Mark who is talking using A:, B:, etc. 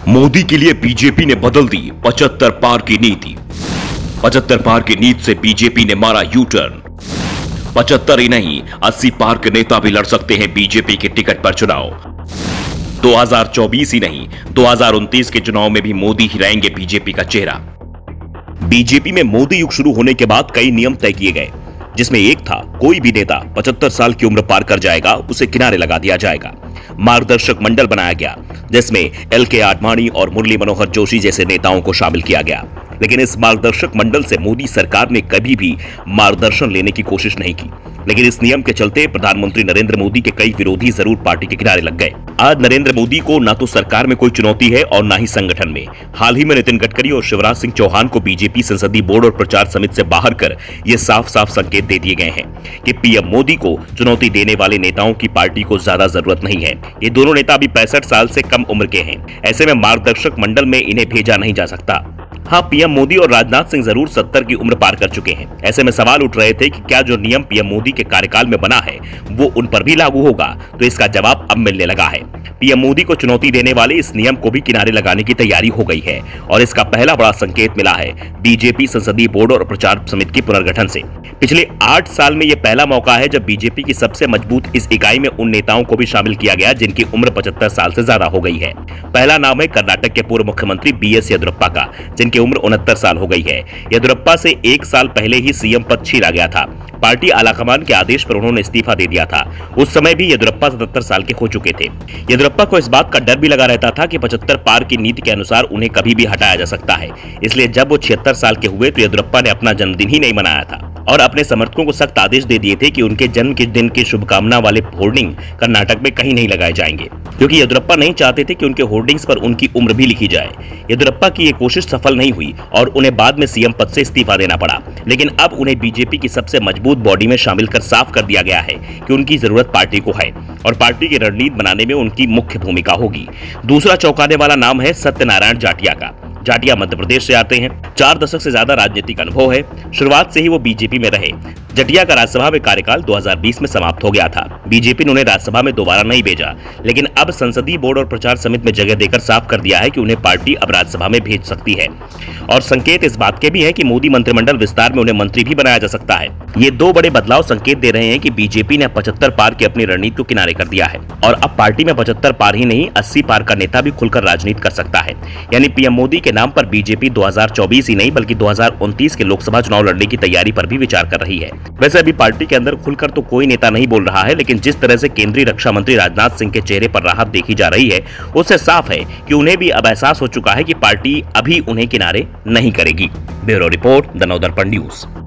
A: मोदी के लिए बीजेपी ने बदल दी 75 पार की नीति। 75 पार की नीति से बीजेपी ने मारा यू टर्न। 75 ही नहीं 80 पार के नेता भी लड़ सकते हैं बीजेपी के टिकट पर चुनाव। 2024 ही नहीं 2029 के चुनाव में भी मोदी ही रहेंगे बीजेपी का चेहरा। बीजेपी में मोदी युग शुरू होने के बाद कई नियम तय किए गए, जिसमें एक था कोई भी नेता 75 साल की उम्र पार कर जाएगा उसे किनारे लगा दिया जाएगा। मार्गदर्शक मंडल बनाया गया जिसमें एल.के. आडवाणी और मुरली मनोहर जोशी जैसे नेताओं को शामिल किया गया। लेकिन इस मार्गदर्शक मंडल से मोदी सरकार ने कभी भी मार्गदर्शन लेने की कोशिश नहीं की। लेकिन इस नियम के चलते प्रधानमंत्री नरेंद्र मोदी के कई विरोधी जरूर पार्टी के किनारे लग गए। आज नरेंद्र मोदी को ना तो सरकार में कोई चुनौती है और ना ही संगठन में। हाल ही में नितिन गडकरी और शिवराज सिंह चौहान को बीजेपी संसदीय बोर्ड और प्रचार समिति से बाहर कर ये साफ साफ संकेत दे दिए गए हैं कि पीएम मोदी को चुनौती देने वाले नेताओं की पार्टी को ज्यादा जरूरत नहीं है। ये दोनों नेता अभी 65 साल से कम उम्र के हैं। ऐसे में मार्गदर्शक मंडल में इन्हें भेजा नहीं जा सकता। हाँ, पीएम मोदी और राजनाथ सिंह जरूर 70 की उम्र पार कर चुके हैं। ऐसे में सवाल उठ रहे थे कि क्या जो नियम पीएम मोदी के कार्यकाल में बना है वो उन पर भी लागू होगा, तो इसका जवाब अब मिलने लगा है। पीएम मोदी को चुनौती देने वाले इस नियम को भी किनारे लगाने की तैयारी हो गई है और इसका पहला बड़ा संकेत मिला है बीजेपी संसदीय बोर्ड और प्रचार समिति के पुनर्गठन से। पिछले 8 साल में यह पहला मौका है जब बीजेपी की सबसे मजबूत इस इकाई में उन नेताओं को भी शामिल किया गया जिनकी उम्र 75 साल से ज्यादा हो गई है। पहला नाम है कर्नाटक के पूर्व मुख्यमंत्री बीएस येदियुरप्पा का, जिनकी उम्र 69 साल हो गई है। येदियुरप्पा से 1 साल पहले ही सीएम पद छीना गया था। पार्टी आलाकमान के आदेश पर उन्होंने इस्तीफा दे दिया था। उस समय भी येदियुरप्पा 77 साल के हो चुके थे। येदियुरप्पा को इस बात का डर भी लगा रहता था कि 75 पार की नीति के अनुसार उन्हें कभी भी हटाया जा सकता है। इसलिए जब वो 76 साल के हुए तो येदियुरप्पा ने अपना जन्मदिन ही नहीं मनाया था और अपने समर्थकों को सख्त आदेश दे दिए थे कि उनके जन्म के दिन की शुभकामना वाले होर्डिंग कर्नाटक में कहीं नहीं लगाए जाएंगे, क्योंकि येदियुरप्पा नहीं चाहते थे कि उनके होर्डिंग्स पर उनकी उम्र भी लिखी जाए। येदियुरप्पा की ये कोशिश सफल नहीं हुई और उन्हें बाद में सीएम पद से इस्तीफा देना पड़ा। लेकिन अब उन्हें बीजेपी की सबसे मजबूत बॉडी में शामिल कर साफ कर दिया गया है कि उनकी जरूरत पार्टी को है और पार्टी की रणनीति बनाने में उनकी मुख्य भूमिका होगी। दूसरा चौंकाने वाला नाम है सत्यनारायण जाटिया का। जाटिया मध्य प्रदेश से आते हैं। 4 दशक से ज्यादा राजनीतिक अनुभव है। शुरुआत से ही वो बीजेपी में रहे। जाटिया का राज्यसभा में कार्यकाल 2020 में समाप्त हो गया था। बीजेपी ने उन्हें राज्यसभा में दोबारा नहीं भेजा, लेकिन अब संसदीय बोर्ड और प्रचार समिति में जगह देकर साफ कर दिया है कि उन्हें पार्टी अब राज्यसभा में भेज सकती है। और संकेत इस बात के भी है कि मोदी मंत्रिमंडल विस्तार में उन्हें मंत्री भी बनाया जा सकता है। ये 2 बड़े बदलाव संकेत दे रहे हैं कि बीजेपी ने 75 पार की अपनी रणनीति को किनारे कर दिया है और अब पार्टी में 75 पार ही नहीं 80 पार का नेता भी खुलकर राजनीति कर सकता है। यानी पीएम मोदी के नाम पर बीजेपी 2024 ही नहीं बल्कि 2029 के लोकसभा चुनाव लड़ने की तैयारी पर भी विचार कर रही है। वैसे अभी पार्टी के अंदर खुलकर तो कोई नेता नहीं बोल रहा है, लेकिन जिस तरह से केंद्रीय रक्षा मंत्री राजनाथ सिंह के चेहरे पर राहत देखी जा रही है उससे साफ है कि उन्हें भी अब एहसास हो चुका है कि पार्टी अभी उन्हें किनारे नहीं करेगी। Bureau report, the Navdarpan news.